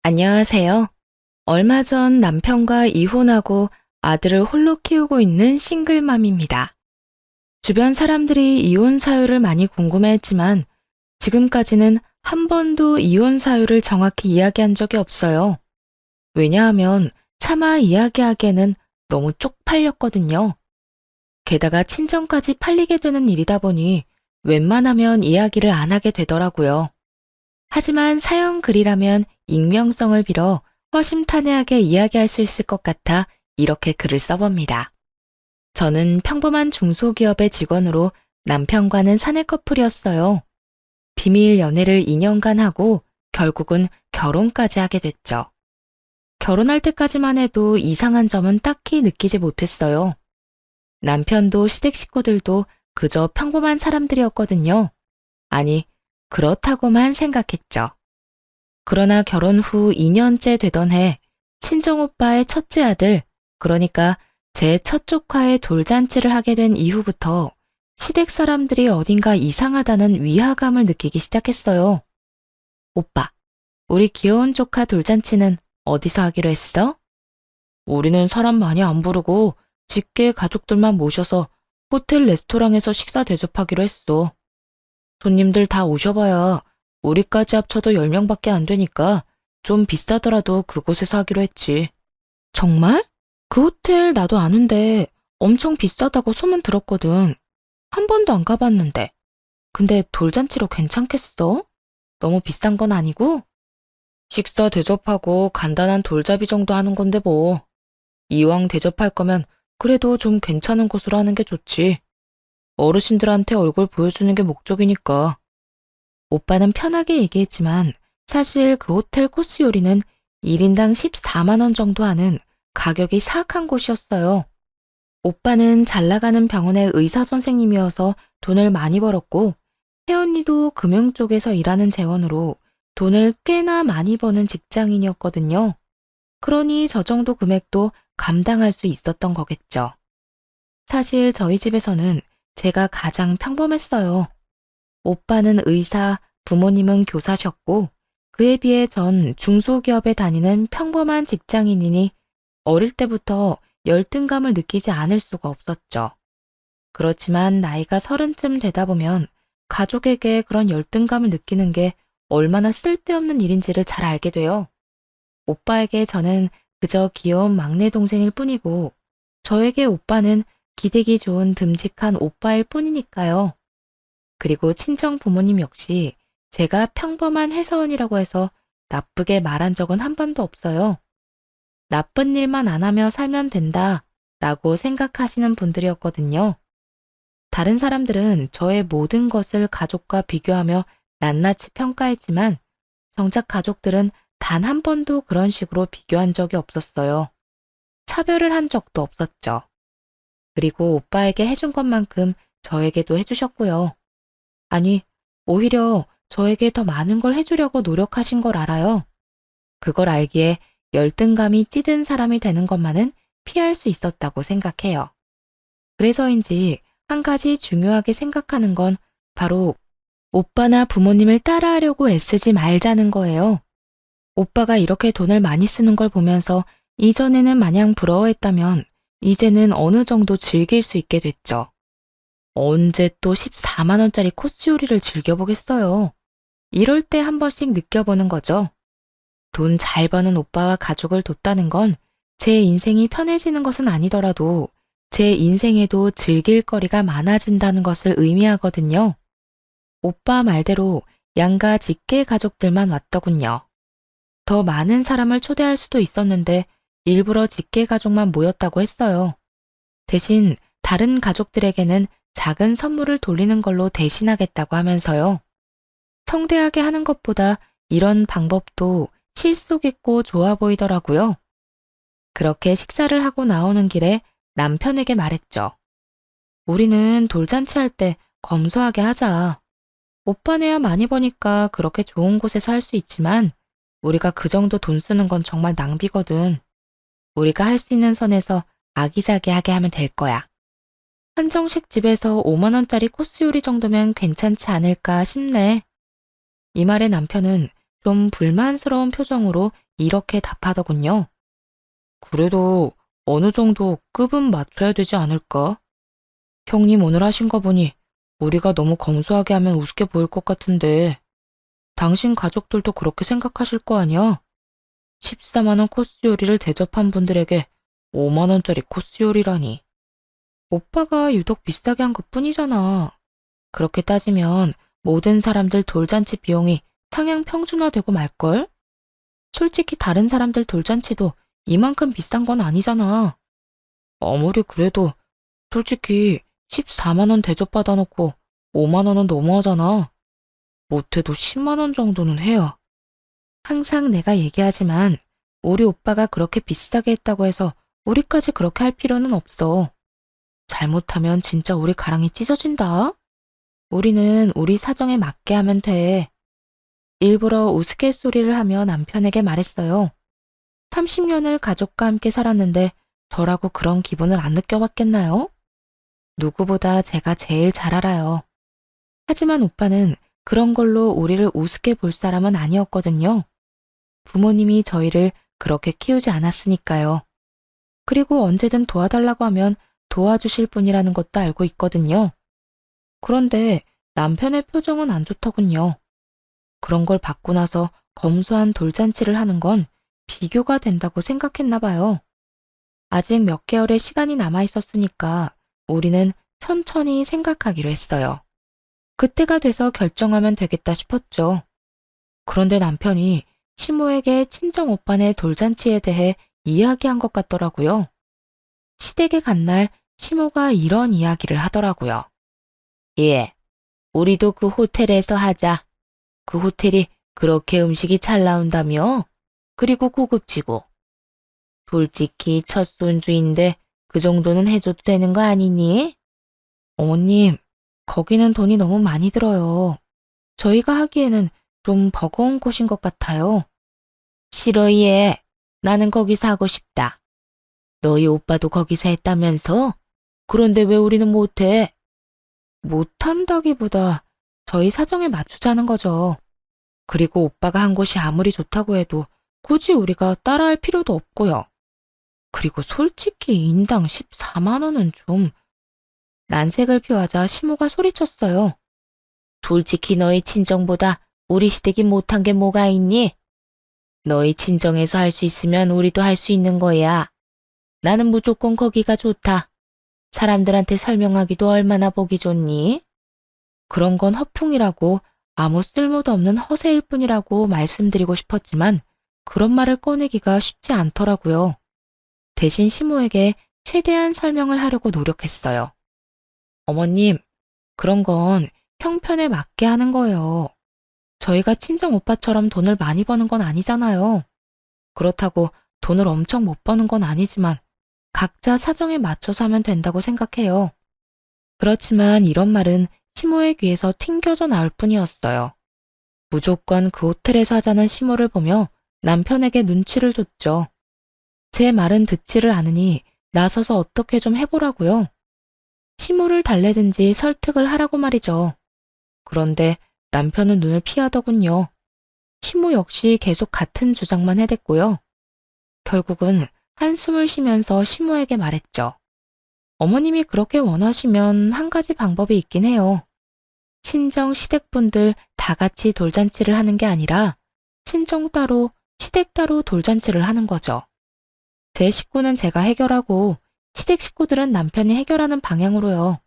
안녕하세요. 얼마 전 남편과 이혼하고 아들을 홀로 키우고 있는 싱글맘입니다. 주변 사람들이 이혼 사유를 많이 궁금해했지만 지금까지는 한 번도 이혼 사유를 정확히 이야기한 적이 없어요. 왜냐하면 차마 이야기하기에는 너무 쪽팔렸거든요. 게다가 친정까지 팔리게 되는 일이다 보니 웬만하면 이야기를 안 하게 되더라고요. 하지만 사연 글이라면 익명성을 빌어 허심탄회하게 이야기할 수 있을 것 같아 이렇게 글을 써봅니다. 저는 평범한 중소기업의 직원으로 남편과는 사내 커플이었어요. 비밀 연애를 2년간 하고 결국은 결혼까지 하게 됐죠. 결혼할 때까지만 해도 이상한 점은 딱히 느끼지 못했어요. 남편도 시댁 식구들도 그저 평범한 사람들이었거든요. 아니, 그렇다고만 생각했죠. 그러나 결혼 후 2년째 되던 해 친정오빠의 첫째 아들, 그러니까 제 첫 조카의 돌잔치를 하게 된 이후부터 시댁 사람들이 어딘가 이상하다는 위화감을 느끼기 시작했어요. 오빠, 우리 귀여운 조카 돌잔치는 어디서 하기로 했어? 우리는 사람 많이 안 부르고 직계 가족들만 모셔서 호텔 레스토랑에서 식사 대접하기로 했어. 손님들 다 오셔봐야 우리까지 합쳐도 10명밖에 안 되니까 좀 비싸더라도 그곳에서 하기로 했지. 정말? 그 호텔 나도 아는데 엄청 비싸다고 소문 들었거든. 한 번도 안 가봤는데. 근데 돌잔치로 괜찮겠어? 너무 비싼 건 아니고? 식사 대접하고 간단한 돌잡이 정도 하는 건데 뭐. 이왕 대접할 거면 그래도 좀 괜찮은 곳으로 하는 게 좋지. 어르신들한테 얼굴 보여주는 게 목적이니까. 오빠는 편하게 얘기했지만 사실 그 호텔 코스 요리는 1인당 14만 원 정도 하는 가격이 사악한 곳이었어요. 오빠는 잘 나가는 병원의 의사 선생님이어서 돈을 많이 벌었고 혜언니도 금융 쪽에서 일하는 재원으로 돈을 꽤나 많이 버는 직장인이었거든요. 그러니 저 정도 금액도 감당할 수 있었던 거겠죠. 사실 저희 집에서는 제가 가장 평범했어요. 오빠는 의사, 부모님은 교사셨고 그에 비해 전 중소기업에 다니는 평범한 직장인이니 어릴 때부터 열등감을 느끼지 않을 수가 없었죠. 그렇지만 나이가 30쯤 되다 보면 가족에게 그런 열등감을 느끼는 게 얼마나 쓸데없는 일인지를 잘 알게 돼요. 오빠에게 저는 그저 귀여운 막내 동생일 뿐이고 저에게 오빠는 기대기 좋은 듬직한 오빠일 뿐이니까요. 그리고 친정 부모님 역시 제가 평범한 회사원이라고 해서 나쁘게 말한 적은 한 번도 없어요. 나쁜 일만 안 하며 살면 된다 라고 생각하시는 분들이었거든요. 다른 사람들은 저의 모든 것을 가족과 비교하며 낱낱이 평가했지만 정작 가족들은 단 한 번도 그런 식으로 비교한 적이 없었어요. 차별을 한 적도 없었죠. 그리고 오빠에게 해준 것만큼 저에게도 해주셨고요. 아니, 오히려 저에게 더 많은 걸 해주려고 노력하신 걸 알아요. 그걸 알기에 열등감이 찌든 사람이 되는 것만은 피할 수 있었다고 생각해요. 그래서인지 한 가지 중요하게 생각하는 건 바로 오빠나 부모님을 따라하려고 애쓰지 말자는 거예요. 오빠가 이렇게 돈을 많이 쓰는 걸 보면서 이전에는 마냥 부러워했다면 이제는 어느 정도 즐길 수 있게 됐죠. 언제 또 14만 원짜리 코스 요리를 즐겨보겠어요. 이럴 때 한 번씩 느껴보는 거죠. 돈 잘 버는 오빠와 가족을 돕다는 건 제 인생이 편해지는 것은 아니더라도 제 인생에도 즐길 거리가 많아진다는 것을 의미하거든요. 오빠 말대로 양가 직계 가족들만 왔더군요. 더 많은 사람을 초대할 수도 있었는데 일부러 직계 가족만 모였다고 했어요. 대신 다른 가족들에게는 작은 선물을 돌리는 걸로 대신하겠다고 하면서요. 성대하게 하는 것보다 이런 방법도 실속 있고 좋아 보이더라고요. 그렇게 식사를 하고 나오는 길에 남편에게 말했죠. 우리는 돌잔치 할 때 검소하게 하자. 오빠네야 많이 버니까 그렇게 좋은 곳에서 할 수 있지만 우리가 그 정도 돈 쓰는 건 정말 낭비거든. 우리가 할 수 있는 선에서 아기자기하게 하면 될 거야. 한정식 집에서 5만 원짜리 코스 요리 정도면 괜찮지 않을까 싶네. 이 말에 남편은 좀 불만스러운 표정으로 이렇게 답하더군요. 그래도 어느 정도 급은 맞춰야 되지 않을까? 형님 오늘 하신 거 보니 우리가 너무 검소하게 하면 우습게 보일 것 같은데 당신 가족들도 그렇게 생각하실 거 아니야? 14만 원 코스 요리를 대접한 분들에게 5만 원짜리 코스 요리라니. 오빠가 유독 비싸게 한 것뿐이잖아. 그렇게 따지면 모든 사람들 돌잔치 비용이 상향 평준화되고 말걸? 솔직히 다른 사람들 돌잔치도 이만큼 비싼 건 아니잖아. 아무리 그래도 솔직히 14만 원 대접받아 놓고 5만 원은 너무하잖아. 못해도 10만 원 정도는 해야. 항상 내가 얘기하지만 우리 오빠가 그렇게 비싸게 했다고 해서 우리까지 그렇게 할 필요는 없어. 잘못하면 진짜 우리 가랑이 찢어진다. 우리는 우리 사정에 맞게 하면 돼. 일부러 우스갯소리를 하며 남편에게 말했어요. 30년을 가족과 함께 살았는데 저라고 그런 기분을 안 느껴봤겠나요? 누구보다 제가 제일 잘 알아요. 하지만 오빠는 그런 걸로 우리를 우습게 볼 사람은 아니었거든요. 부모님이 저희를 그렇게 키우지 않았으니까요. 그리고 언제든 도와달라고 하면 도와주실 분이라는 것도 알고 있거든요. 그런데 남편의 표정은 안 좋더군요. 그런 걸 받고 나서 검소한 돌잔치를 하는 건 비교가 된다고 생각했나 봐요. 아직 몇 개월의 시간이 남아 있었으니까 우리는 천천히 생각하기로 했어요. 그때가 돼서 결정하면 되겠다 싶었죠. 그런데 남편이 시모에게 친정 오빠네 돌잔치에 대해 이야기한 것 같더라고요. 시댁에 간 날 시모가 이런 이야기를 하더라고요. 예, 우리도 그 호텔에서 하자. 그 호텔이 그렇게 음식이 잘 나온다며? 그리고 고급지고. 솔직히 첫 손주인데 그 정도는 해줘도 되는 거 아니니? 어머님, 거기는 돈이 너무 많이 들어요. 저희가 하기에는 좀 버거운 곳인 것 같아요. 싫어, 얘. 나는 거기서 하고 싶다. 너희 오빠도 거기서 했다면서? 그런데 왜 우리는 못해? 못한다기보다 저희 사정에 맞추자는 거죠. 그리고 오빠가 한 곳이 아무리 좋다고 해도 굳이 우리가 따라할 필요도 없고요. 그리고 솔직히 인당 14만 원은 좀... 난색을 표하자 시모가 소리쳤어요. 솔직히 너희 친정보다 우리 시댁이 못한 게 뭐가 있니? 너희 친정에서 할 수 있으면 우리도 할 수 있는 거야. 나는 무조건 거기가 좋다. 사람들한테 설명하기도 얼마나 보기 좋니? 그런 건 허풍이라고 아무 쓸모도 없는 허세일 뿐이라고 말씀드리고 싶었지만 그런 말을 꺼내기가 쉽지 않더라고요. 대신 시모에게 최대한 설명을 하려고 노력했어요. 어머님, 그런 건 형편에 맞게 하는 거예요. 저희가 친정 오빠처럼 돈을 많이 버는 건 아니잖아요. 그렇다고 돈을 엄청 못 버는 건 아니지만 각자 사정에 맞춰서 하면 된다고 생각해요. 그렇지만 이런 말은 시모의 귀에서 튕겨져 나올 뿐이었어요. 무조건 그 호텔에서 하자는 시모를 보며 남편에게 눈치를 줬죠. 제 말은 듣지를 않으니 나서서 어떻게 좀 해보라고요. 시모를 달래든지 설득을 하라고 말이죠. 그런데 남편은 눈을 피하더군요. 시모 역시 계속 같은 주장만 해댔고요. 결국은 한숨을 쉬면서 시모에게 말했죠. 어머님이 그렇게 원하시면 한 가지 방법이 있긴 해요. 친정 시댁분들 다 같이 돌잔치를 하는 게 아니라 친정 따로, 시댁 따로 돌잔치를 하는 거죠. 제 식구는 제가 해결하고 시댁 식구들은 남편이 해결하는 방향으로요.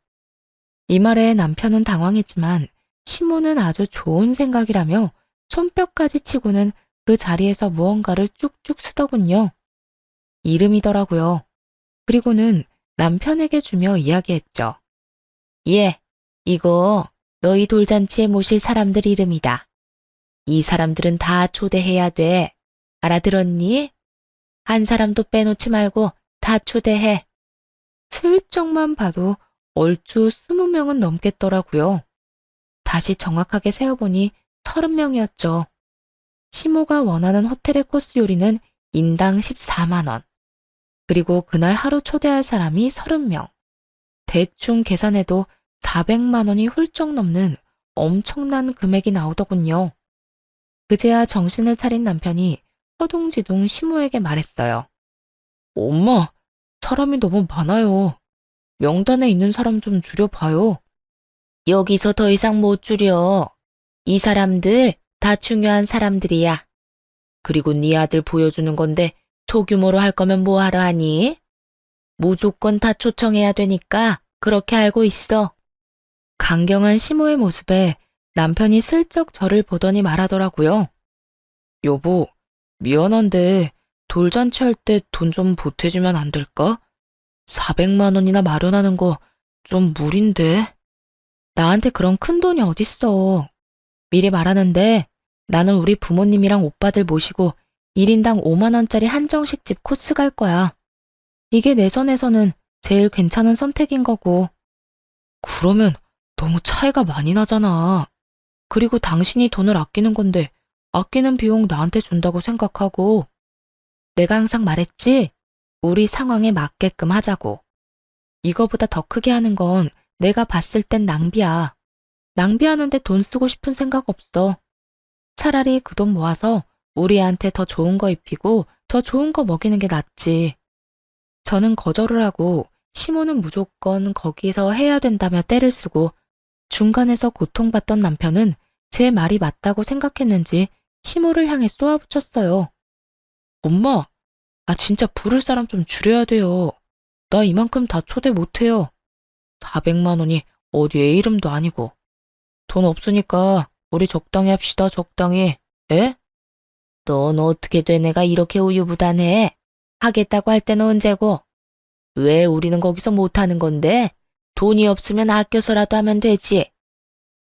이 말에 남편은 당황했지만 시모는 아주 좋은 생각이라며 손뼉까지 치고는 그 자리에서 무언가를 쭉쭉 쓰더군요. 이름이더라고요. 그리고는 남편에게 주며 이야기했죠. 예, 이거 너희 돌잔치에 모실 사람들 이름이다. 이 사람들은 다 초대해야 돼. 알아들었니? 한 사람도 빼놓지 말고 다 초대해. 슬쩍만 봐도 얼추 20명은 넘겠더라고요. 다시 정확하게 세어보니 30명이었죠. 시모가 원하는 호텔의 코스 요리는 인당 14만 원. 그리고 그날 하루 초대할 사람이 30명. 대충 계산해도 400만 원이 훌쩍 넘는 엄청난 금액이 나오더군요. 그제야 정신을 차린 남편이 허둥지둥 시모에게 말했어요. 엄마, 사람이 너무 많아요. 명단에 있는 사람 좀 줄여봐요. 여기서 더 이상 못 줄여. 이 사람들 다 중요한 사람들이야. 그리고 네 아들 보여주는 건데 소규모로 할 거면 뭐 하러 하니? 무조건 다 초청해야 되니까 그렇게 알고 있어. 강경한 시모의 모습에 남편이 슬쩍 저를 보더니 말하더라고요. 여보, 미안한데 돌잔치 할 때 돈 좀 보태주면 안 될까? 400만 원이나 마련하는 거 좀 무리인데. 나한테 그런 큰 돈이 어딨어. 미리 말하는데 나는 우리 부모님이랑 오빠들 모시고 1인당 5만 원짜리 한정식집 코스 갈 거야. 이게 내 선에서는 제일 괜찮은 선택인 거고. 그러면 너무 차이가 많이 나잖아. 그리고 당신이 돈을 아끼는 건데 아끼는 비용 나한테 준다고 생각하고. 내가 항상 말했지? 우리 상황에 맞게끔 하자고. 이거보다 더 크게 하는 건 내가 봤을 땐 낭비야. 낭비하는데 돈 쓰고 싶은 생각 없어. 차라리 그 돈 모아서 우리 애한테 더 좋은 거 입히고 더 좋은 거 먹이는 게 낫지. 저는 거절을 하고 시모는 무조건 거기서 해야 된다며 떼를 쓰고 중간에서 고통받던 남편은 제 말이 맞다고 생각했는지 시모를 향해 쏘아붙였어요. 엄마, 진짜 부를 사람 좀 줄여야 돼요. 나 이만큼 다 초대 못해요. 400만 원이 어디 애 이름도 아니고. 돈 없으니까 우리 적당히 합시다, 적당히. 에? 넌 어떻게 돼 내가 이렇게 우유부단해? 하겠다고 할 때는 언제고? 왜 우리는 거기서 못하는 건데? 돈이 없으면 아껴서라도 하면 되지.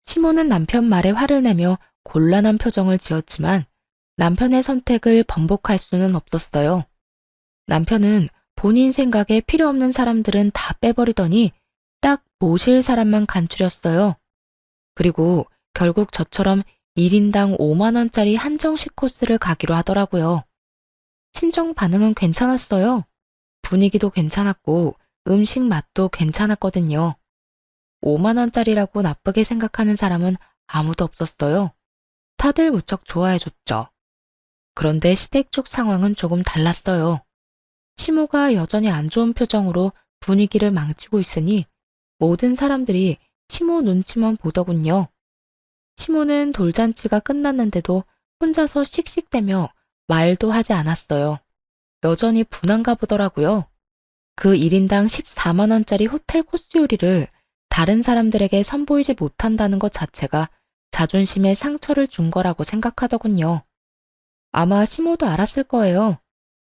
시모는 남편 말에 화를 내며 곤란한 표정을 지었지만 남편의 선택을 번복할 수는 없었어요. 남편은 본인 생각에 필요 없는 사람들은 다 빼버리더니 딱 모실 사람만 간추렸어요. 그리고 결국 저처럼 1인당 5만 원짜리 한정식 코스를 가기로 하더라고요. 친정 반응은 괜찮았어요. 분위기도 괜찮았고 음식 맛도 괜찮았거든요. 5만 원짜리라고 나쁘게 생각하는 사람은 아무도 없었어요. 다들 무척 좋아해줬죠. 그런데 시댁 쪽 상황은 조금 달랐어요. 시모가 여전히 안 좋은 표정으로 분위기를 망치고 있으니 모든 사람들이 시모 눈치만 보더군요. 시모는 돌잔치가 끝났는데도 혼자서 씩씩대며 말도 하지 않았어요. 여전히 분한가 보더라고요. 그 1인당 14만 원짜리 호텔 코스 요리를 다른 사람들에게 선보이지 못한다는 것 자체가 자존심에 상처를 준 거라고 생각하더군요. 아마 시모도 알았을 거예요.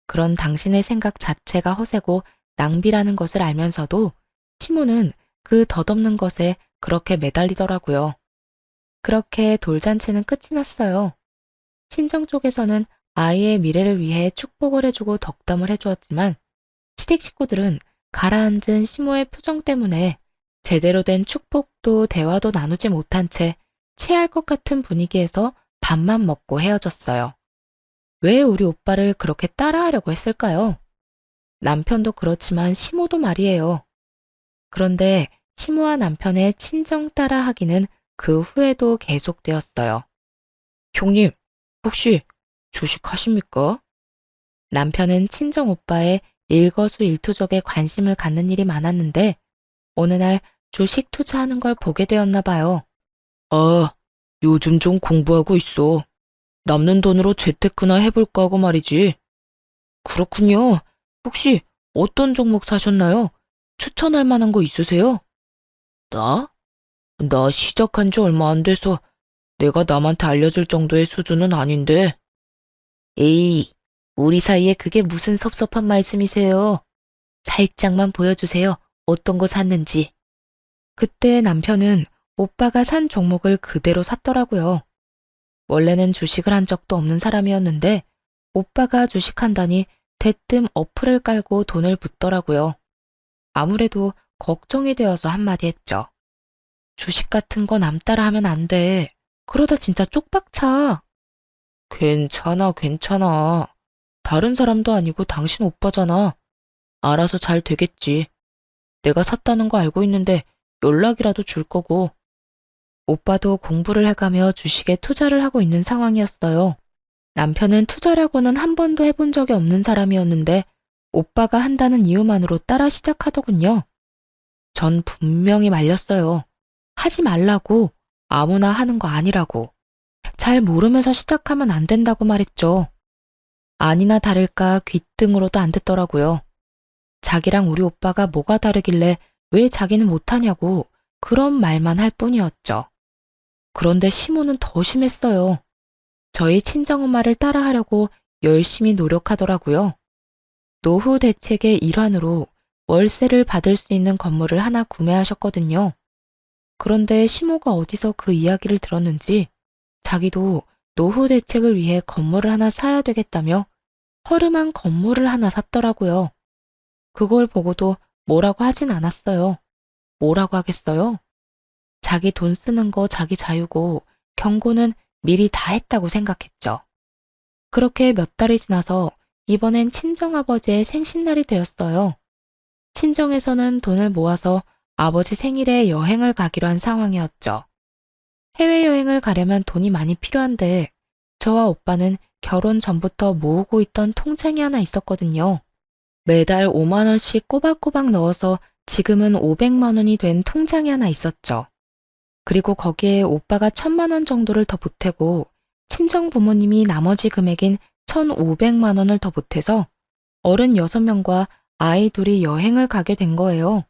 그런 당신의 생각 자체가 허세고 낭비라는 것을 알면서도 시모는 그 덧없는 것에 그렇게 매달리더라고요. 그렇게 돌잔치는 끝이 났어요. 친정 쪽에서는 아이의 미래를 위해 축복을 해주고 덕담을 해주었지만 시댁 식구들은 가라앉은 시모의 표정 때문에 제대로 된 축복도 대화도 나누지 못한 채 체할 것 같은 분위기에서 밥만 먹고 헤어졌어요. 왜 우리 오빠를 그렇게 따라하려고 했을까요? 남편도 그렇지만 시모도 말이에요. 그런데 시모와 남편의 친정 따라하기는 그 후에도 계속되었어요. 형님, 혹시 주식하십니까? 남편은 친정 오빠의 일거수일투족에 관심을 갖는 일이 많았는데 어느 날 주식 투자하는 걸 보게 되었나 봐요. 요즘 좀 공부하고 있어. 남는 돈으로 재테크나 해볼까 하고 말이지. 그렇군요. 혹시 어떤 종목 사셨나요? 추천할 만한 거 있으세요? 나? 나 시작한 지 얼마 안 돼서 내가 남한테 알려줄 정도의 수준은 아닌데. 에이, 우리 사이에 그게 무슨 섭섭한 말씀이세요? 살짝만 보여주세요. 어떤 거 샀는지. 그때 남편은 오빠가 산 종목을 그대로 샀더라고요. 원래는 주식을 한 적도 없는 사람이었는데 오빠가 주식한다니 대뜸 어플을 깔고 돈을 붓더라고요. 아무래도 걱정이 되어서 한마디 했죠. 주식 같은 거 남 따라 하면 안 돼. 그러다 진짜 쪽박차. 괜찮아, 괜찮아. 다른 사람도 아니고 당신 오빠잖아. 알아서 잘 되겠지. 내가 샀다는 거 알고 있는데 연락이라도 줄 거고. 오빠도 공부를 해가며 주식에 투자를 하고 있는 상황이었어요. 남편은 투자라고는 한 번도 해본 적이 없는 사람이었는데 오빠가 한다는 이유만으로 따라 시작하더군요. 전 분명히 말렸어요. 하지 말라고, 아무나 하는 거 아니라고. 잘 모르면서 시작하면 안 된다고 말했죠. 아니나 다를까 귓등으로도 안 듣더라고요. 자기랑 우리 오빠가 뭐가 다르길래 왜 자기는 못하냐고 그런 말만 할 뿐이었죠. 그런데 시모는 더 심했어요. 저희 친정엄마를 따라하려고 열심히 노력하더라고요. 노후 대책의 일환으로 월세를 받을 수 있는 건물을 하나 구매하셨거든요. 그런데 시모가 어디서 그 이야기를 들었는지 자기도 노후 대책을 위해 건물을 하나 사야 되겠다며 허름한 건물을 하나 샀더라고요. 그걸 보고도 뭐라고 하진 않았어요. 뭐라고 하겠어요? 자기 돈 쓰는 거 자기 자유고 경고는 미리 다 했다고 생각했죠. 그렇게 몇 달이 지나서 이번엔 친정아버지의 생신날이 되었어요. 친정에서는 돈을 모아서 아버지 생일에 여행을 가기로 한 상황이었죠. 해외여행을 가려면 돈이 많이 필요한데 저와 오빠는 결혼 전부터 모으고 있던 통장이 하나 있었거든요. 매달 5만 원씩 꼬박꼬박 넣어서 지금은 500만 원이 된 통장이 하나 있었죠. 그리고 거기에 오빠가 1000만 원 정도를 더 보태고 친정 부모님이 나머지 금액인 1500만 원을 더 보태서 어른 6명과 아이 둘이 여행을 가게 된 거예요.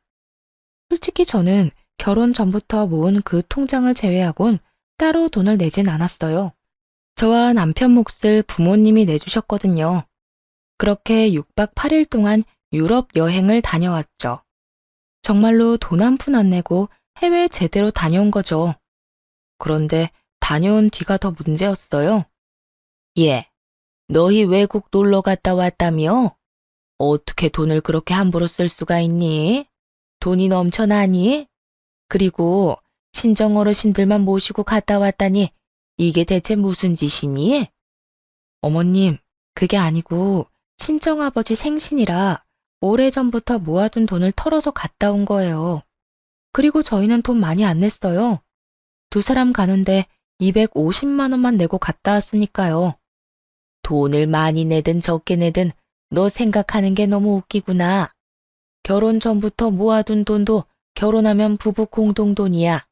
솔직히 저는 결혼 전부터 모은 그 통장을 제외하곤 따로 돈을 내진 않았어요. 저와 남편 몫을 부모님이 내주셨거든요. 그렇게 6박 8일 동안 유럽 여행을 다녀왔죠. 정말로 돈 한 푼 안 내고 해외 제대로 다녀온 거죠. 그런데 다녀온 뒤가 더 문제였어요. 예, 너희 외국 놀러 갔다 왔다며? 어떻게 돈을 그렇게 함부로 쓸 수가 있니? 돈이 넘쳐나니? 그리고 친정 어르신들만 모시고 갔다 왔다니 이게 대체 무슨 짓이니? 어머님, 그게 아니고 친정아버지 생신이라 오래전부터 모아둔 돈을 털어서 갔다 온 거예요. 그리고 저희는 돈 많이 안 냈어요. 두 사람 가는데 250만 원만 내고 갔다 왔으니까요. 돈을 많이 내든 적게 내든 너 생각하는 게 너무 웃기구나. 결혼 전부터 모아둔 돈도 결혼하면 부부 공동돈이야.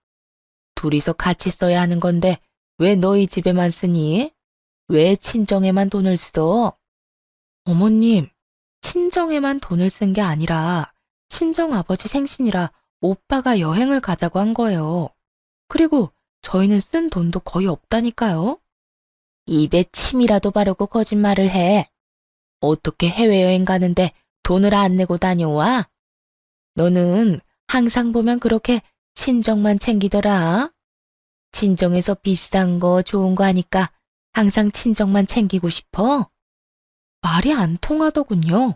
둘이서 같이 써야 하는 건데 왜 너희 집에만 쓰니? 왜 친정에만 돈을 써? 어머님, 친정에만 돈을 쓴 게 아니라 친정 아버지 생신이라 오빠가 여행을 가자고 한 거예요. 그리고 저희는 쓴 돈도 거의 없다니까요. 입에 침이라도 바르고 거짓말을 해. 어떻게 해외여행 가는데 돈을 안 내고 다녀와? 너는 항상 보면 그렇게 친정만 챙기더라. 친정에서 비싼 거 좋은 거 하니까 항상 친정만 챙기고 싶어? 말이 안 통하더군요.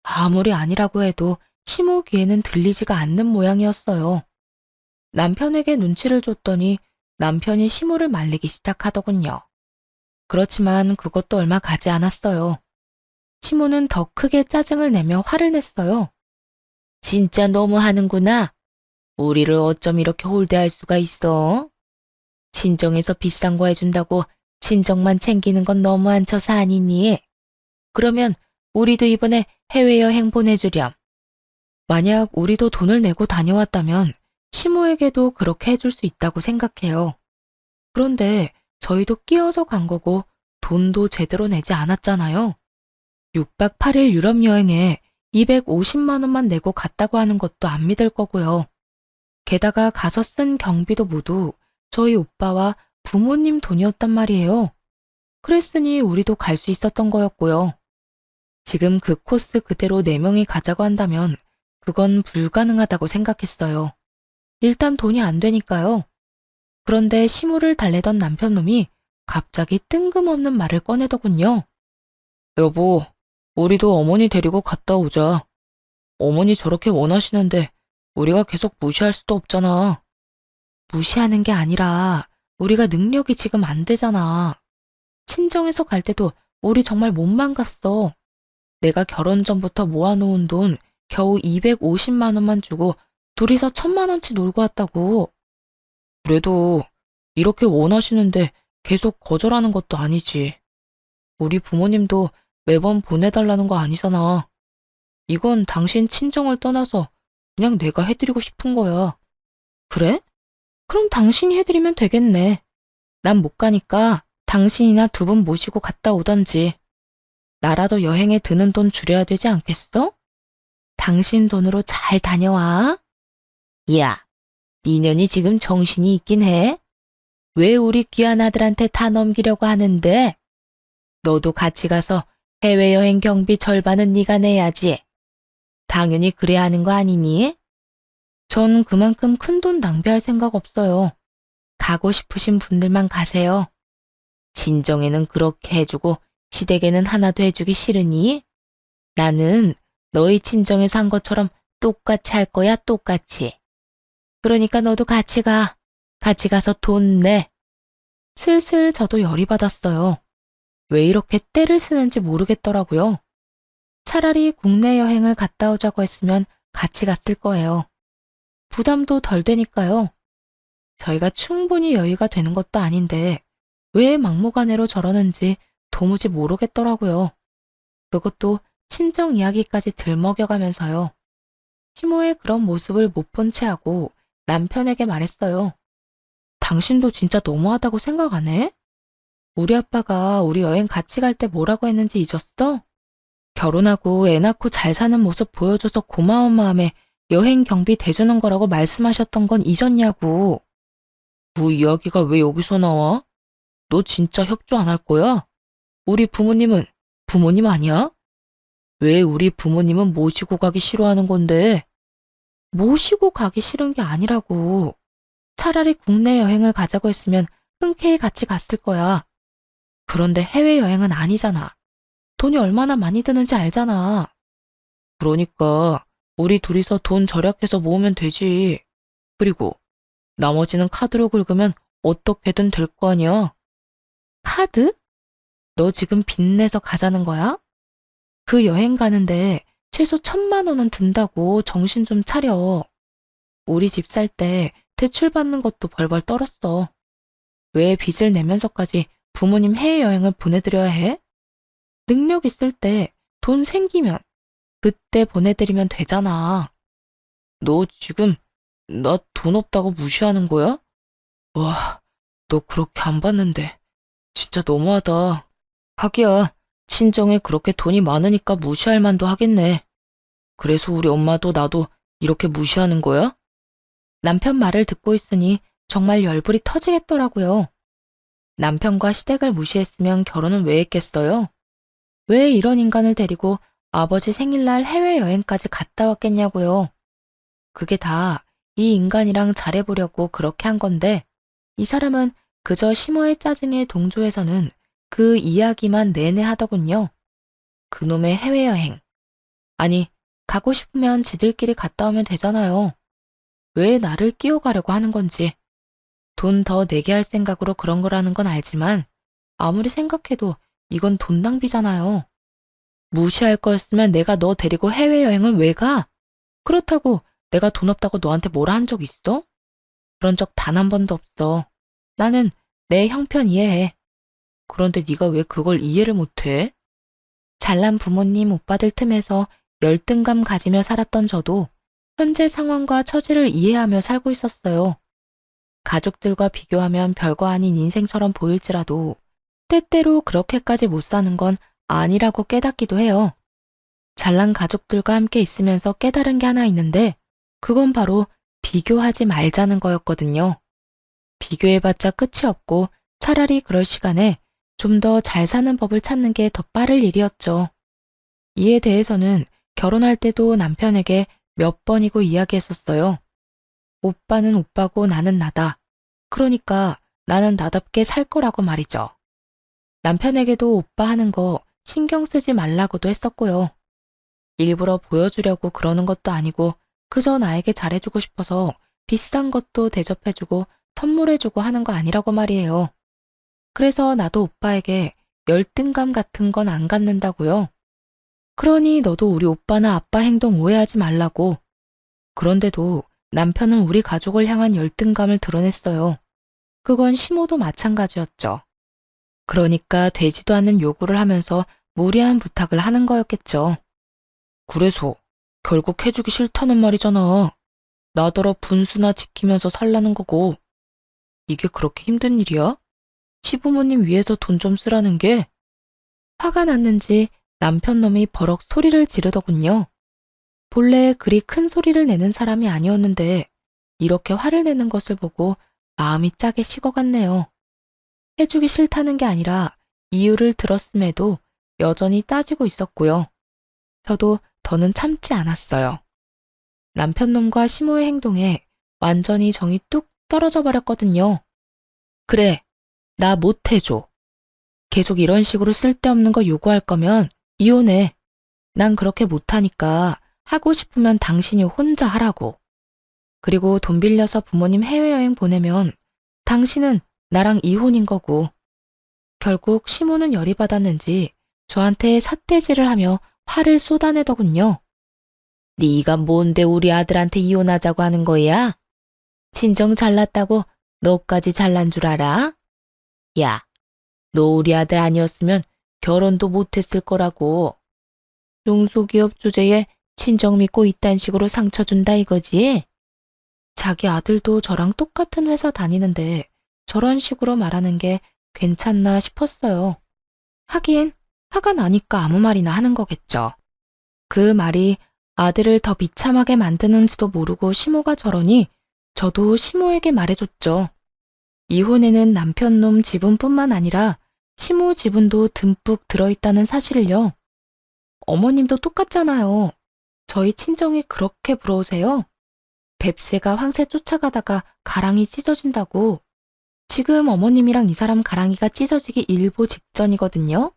아무리 아니라고 해도 시모 귀에는 들리지가 않는 모양이었어요. 남편에게 눈치를 줬더니 남편이 시모를 말리기 시작하더군요. 그렇지만 그것도 얼마 가지 않았어요. 시모는 더 크게 짜증을 내며 화를 냈어요. 진짜 너무하는구나. 우리를 어쩜 이렇게 홀대할 수가 있어? 친정에서 비싼 거 해준다고 친정만 챙기는 건 너무한 처사 아니니? 그러면 우리도 이번에 해외여행 보내주렴. 만약 우리도 돈을 내고 다녀왔다면 시모에게도 그렇게 해줄 수 있다고 생각해요. 그런데 저희도 끼어서 간 거고 돈도 제대로 내지 않았잖아요. 6박 8일 유럽 여행에 250만 원만 내고 갔다고 하는 것도 안 믿을 거고요. 게다가 가서 쓴 경비도 모두 저희 오빠와 부모님 돈이었단 말이에요. 그랬으니 우리도 갈 수 있었던 거였고요. 지금 그 코스 그대로 4명이 가자고 한다면 그건 불가능하다고 생각했어요. 일단 돈이 안 되니까요. 그런데 시무를 달래던 남편놈이 갑자기 뜬금없는 말을 꺼내더군요. 여보, 우리도 어머니 데리고 갔다 오자. 어머니 저렇게 원하시는데 우리가 계속 무시할 수도 없잖아. 무시하는 게 아니라 우리가 능력이 지금 안 되잖아. 친정에서 갈 때도 우리 정말 못만 갔어. 내가 결혼 전부터 모아놓은 돈 겨우 250만 원만 주고 둘이서 1000만 원치 놀고 왔다고. 그래도 이렇게 원하시는데 계속 거절하는 것도 아니지. 우리 부모님도 매번 보내달라는 거 아니잖아. 이건 당신 친정을 떠나서 그냥 내가 해드리고 싶은 거야. 그래? 그럼 당신이 해드리면 되겠네. 난 못 가니까 당신이나 두 분 모시고 갔다 오던지. 나라도 여행에 드는 돈 줄여야 되지 않겠어? 당신 돈으로 잘 다녀와. 야, 니년이 지금 정신이 있긴 해? 왜 우리 귀한 아들한테 다 넘기려고 하는데? 너도 같이 가서 해외여행 경비 절반은 네가 내야지. 당연히 그래야 하는 거 아니니? 전 그만큼 큰 돈 낭비할 생각 없어요. 가고 싶으신 분들만 가세요. 친정에는 그렇게 해주고 시댁에는 하나도 해주기 싫으니? 나는 너희 친정에 산 것처럼 똑같이 할 거야, 똑같이. 그러니까 너도 같이 가. 같이 가서 돈 내. 슬슬 저도 열이 받았어요. 왜 이렇게 떼를 쓰는지 모르겠더라고요. 차라리 국내 여행을 갔다 오자고 했으면 같이 갔을 거예요. 부담도 덜 되니까요. 저희가 충분히 여유가 되는 것도 아닌데 왜 막무가내로 저러는지 도무지 모르겠더라고요. 그것도 친정 이야기까지 들먹여가면서요. 시모의 그런 모습을 못 본 채 하고 남편에게 말했어요. 당신도 진짜 너무하다고 생각 안 해? 우리 아빠가 우리 여행 같이 갈 때 뭐라고 했는지 잊었어? 결혼하고 애 낳고 잘 사는 모습 보여줘서 고마운 마음에 여행 경비 대주는 거라고 말씀하셨던 건 잊었냐고. 그 이야기가 왜 여기서 나와? 너 진짜 협조 안 할 거야? 우리 부모님은 부모님 아니야? 왜 우리 부모님은 모시고 가기 싫어하는 건데? 모시고 가기 싫은 게 아니라고. 차라리 국내 여행을 가자고 했으면 흔쾌히 같이 갔을 거야. 그런데 해외여행은 아니잖아. 돈이 얼마나 많이 드는지 알잖아. 그러니까 우리 둘이서 돈 절약해서 모으면 되지. 그리고 나머지는 카드로 긁으면 어떻게든 될 거 아니야. 카드? 너 지금 빚내서 가자는 거야? 그 여행 가는데 최소 1,000만 원은 든다고 정신 좀 차려. 우리 집 살 때 대출 받는 것도 벌벌 떨었어. 왜 빚을 내면서까지 부모님 해외여행을 보내드려야 해? 능력 있을 때 돈 생기면 그때 보내드리면 되잖아. 너 지금 나 돈 없다고 무시하는 거야? 와, 너 그렇게 안 받는데 진짜 너무하다. 하기야, 친정에 그렇게 돈이 많으니까 무시할 만도 하겠네. 그래서 우리 엄마도 나도 이렇게 무시하는 거야? 남편 말을 듣고 있으니 정말 열불이 터지겠더라고요. 남편과 시댁을 무시했으면 결혼은 왜 했겠어요? 왜 이런 인간을 데리고 아버지 생일날 해외여행까지 갔다 왔겠냐고요. 그게 다 이 인간이랑 잘해보려고 그렇게 한 건데 이 사람은 그저 심호의 짜증에 동조해서는 그 이야기만 내내 하더군요. 그놈의 해외여행. 아니, 가고 싶으면 지들끼리 갔다 오면 되잖아요. 왜 나를 끼워가려고 하는 건지. 돈 더 내게 할 생각으로 그런 거라는 건 알지만 아무리 생각해도 이건 돈 낭비잖아요. 무시할 거였으면 내가 너 데리고 해외여행을 왜 가? 그렇다고 내가 돈 없다고 너한테 뭐라 한 적 있어? 그런 적 단 한 번도 없어. 나는 내 형편 이해해. 그런데 네가 왜 그걸 이해를 못해? 잘난 부모님 오빠들 틈에서 열등감 가지며 살았던 저도 현재 상황과 처지를 이해하며 살고 있었어요. 가족들과 비교하면 별거 아닌 인생처럼 보일지라도 때때로 그렇게까지 못 사는 건 아니라고 깨닫기도 해요. 잘난 가족들과 함께 있으면서 깨달은 게 하나 있는데 그건 바로 비교하지 말자는 거였거든요. 비교해봤자 끝이 없고 차라리 그럴 시간에 좀 더 잘 사는 법을 찾는 게 더 빠를 일이었죠. 이에 대해서는 결혼할 때도 남편에게 몇 번이고 이야기했었어요. 오빠는 오빠고 나는 나다. 그러니까 나는 나답게 살 거라고 말이죠. 남편에게도 오빠 하는 거 신경 쓰지 말라고도 했었고요. 일부러 보여주려고 그러는 것도 아니고 그저 나에게 잘해주고 싶어서 비싼 것도 대접해주고 선물해주고 하는 거 아니라고 말이에요. 그래서 나도 오빠에게 열등감 같은 건 안 갖는다고요. 그러니 너도 우리 오빠나 아빠 행동 오해하지 말라고. 그런데도 남편은 우리 가족을 향한 열등감을 드러냈어요. 그건 시모도 마찬가지였죠. 그러니까 되지도 않는 요구를 하면서 무리한 부탁을 하는 거였겠죠. 그래서 결국 해주기 싫다는 말이잖아. 나더러 분수나 지키면서 살라는 거고. 이게 그렇게 힘든 일이야? 시부모님 위해서 돈 좀 쓰라는 게? 화가 났는지 남편 놈이 버럭 소리를 지르더군요. 본래 그리 큰 소리를 내는 사람이 아니었는데 이렇게 화를 내는 것을 보고 마음이 짜게 식어갔네요. 해주기 싫다는 게 아니라 이유를 들었음에도 여전히 따지고 있었고요. 저도 더는 참지 않았어요. 남편 놈과 시모의 행동에 완전히 정이 뚝 떨어져 버렸거든요. 그래, 나 못해줘. 계속 이런 식으로 쓸데없는 거 요구할 거면 이혼해. 난 그렇게 못하니까 하고 싶으면 당신이 혼자 하라고. 그리고 돈 빌려서 부모님 해외여행 보내면 당신은 나랑 이혼인 거고. 결국 시모는 열이 받았는지 저한테 삿대질을 하며 화를 쏟아내더군요. 네가 뭔데 우리 아들한테 이혼하자고 하는 거야? 친정 잘났다고 너까지 잘난 줄 알아? 야, 너 우리 아들 아니었으면 결혼도 못했을 거라고. 중소기업 주제에 친정 믿고 이딴 식으로 상처 준다 이거지? 자기 아들도 저랑 똑같은 회사 다니는데 저런 식으로 말하는 게 괜찮나 싶었어요. 하긴 화가 나니까 아무 말이나 하는 거겠죠. 그 말이 아들을 더 비참하게 만드는지도 모르고 시모가 저러니 저도 시모에게 말해줬죠. 이혼에는 남편 놈 지분뿐만 아니라 시모 지분도 듬뿍 들어있다는 사실을요. 어머님도 똑같잖아요. 저희 친정이 그렇게 부러우세요? 뱁새가 황새 쫓아가다가 가랑이 찢어진다고. 지금 어머님이랑 이 사람 가랑이가 찢어지기 일보 직전이거든요.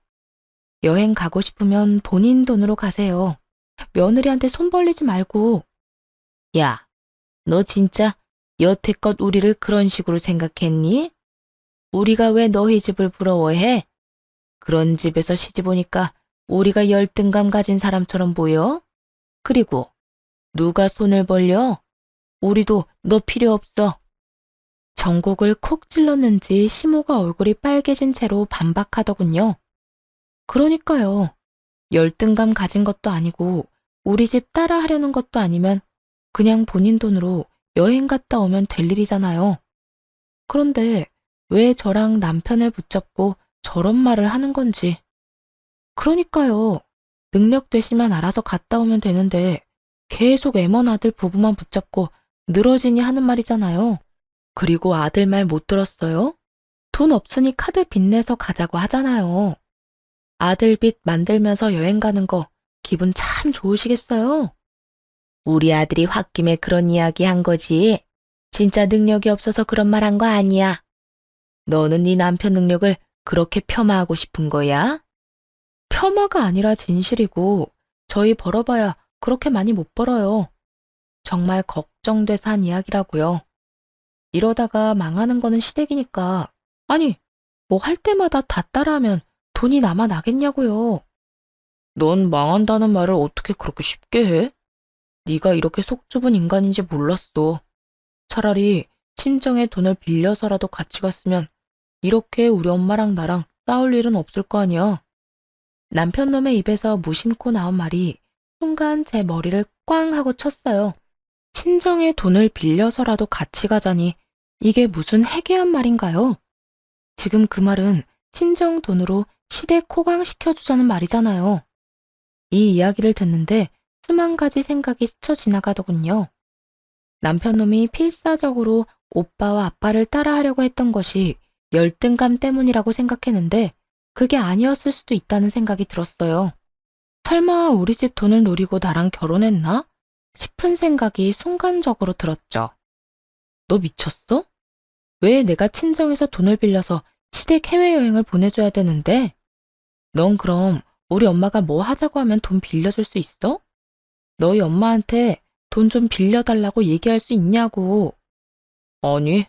여행 가고 싶으면 본인 돈으로 가세요. 며느리한테 손 벌리지 말고. 야, 너 진짜 여태껏 우리를 그런 식으로 생각했니? 우리가 왜 너희 집을 부러워해? 그런 집에서 시집 오니까 우리가 열등감 가진 사람처럼 보여? 그리고 누가 손을 벌려? 우리도 너 필요 없어. 전곡을 콕 찔렀는지 시모가 얼굴이 빨개진 채로 반박하더군요. 그러니까요. 열등감 가진 것도 아니고 우리 집 따라 하려는 것도 아니면 그냥 본인 돈으로 여행 갔다 오면 될 일이잖아요. 그런데 왜 저랑 남편을 붙잡고 저런 말을 하는 건지. 그러니까요. 능력 되시면 알아서 갔다 오면 되는데 계속 애먼 아들 부부만 붙잡고 늘어지니 하는 말이잖아요. 그리고 아들 말 못 들었어요? 돈 없으니 카드 빚내서 가자고 하잖아요. 아들 빚 만들면서 여행 가는 거 기분 참 좋으시겠어요? 우리 아들이 홧김에 그런 이야기 한 거지. 진짜 능력이 없어서 그런 말 한 거 아니야. 너는 네 남편 능력을 그렇게 폄하하고 싶은 거야? 폄하가 아니라 진실이고 저희 벌어봐야 그렇게 많이 못 벌어요. 정말 걱정돼서 한 이야기라고요. 이러다가 망하는 거는 시댁이니까. 아니, 뭐 할 때마다 다 따라하면 돈이 남아 나겠냐고요. 넌 망한다는 말을 어떻게 그렇게 쉽게 해? 네가 이렇게 속 좁은 인간인지 몰랐어. 차라리 친정에 돈을 빌려서라도 같이 갔으면 이렇게 우리 엄마랑 나랑 싸울 일은 없을 거 아니야. 남편 놈의 입에서 무심코 나온 말이 순간 제 머리를 꽝 하고 쳤어요. 친정에 돈을 빌려서라도 같이 가자니 이게 무슨 해괴한 말인가요? 지금 그 말은 친정 돈으로 시댁 호강시켜주자는 말이잖아요. 이 이야기를 듣는데 수만 가지 생각이 스쳐 지나가더군요. 남편놈이 필사적으로 오빠와 아빠를 따라하려고 했던 것이 열등감 때문이라고 생각했는데 그게 아니었을 수도 있다는 생각이 들었어요. 설마 우리 집 돈을 노리고 나랑 결혼했나? 싶은 생각이 순간적으로 들었죠. 너 미쳤어? 왜 내가 친정에서 돈을 빌려서 시댁 해외여행을 보내줘야 되는데? 넌 그럼 우리 엄마가 뭐 하자고 하면 돈 빌려줄 수 있어? 너희 엄마한테 돈 좀 빌려달라고 얘기할 수 있냐고. 아니,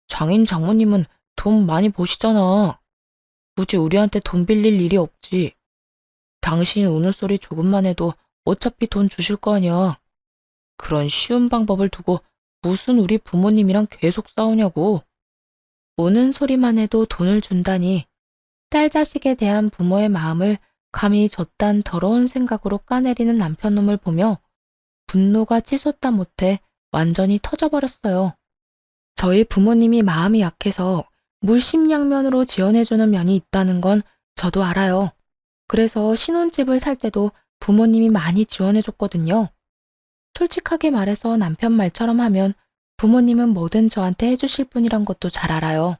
장인 장모님은 돈 많이 버시잖아. 굳이 우리한테 돈 빌릴 일이 없지. 당신 우는 소리 조금만 해도 어차피 돈 주실 거 아니야. 그런 쉬운 방법을 두고 무슨 우리 부모님이랑 계속 싸우냐고. 우는 소리만 해도 돈을 준다니 딸 자식에 대한 부모의 마음을 감히 저딴 더러운 생각으로 까내리는 남편놈을 보며 분노가 치솟다 못해 완전히 터져버렸어요. 저희 부모님이 마음이 약해서 물심양면으로 지원해주는 면이 있다는 건 저도 알아요. 그래서 신혼집을 살 때도 부모님이 많이 지원해줬거든요. 솔직하게 말해서 남편 말처럼 하면 부모님은 뭐든 저한테 해주실 분이란 것도 잘 알아요.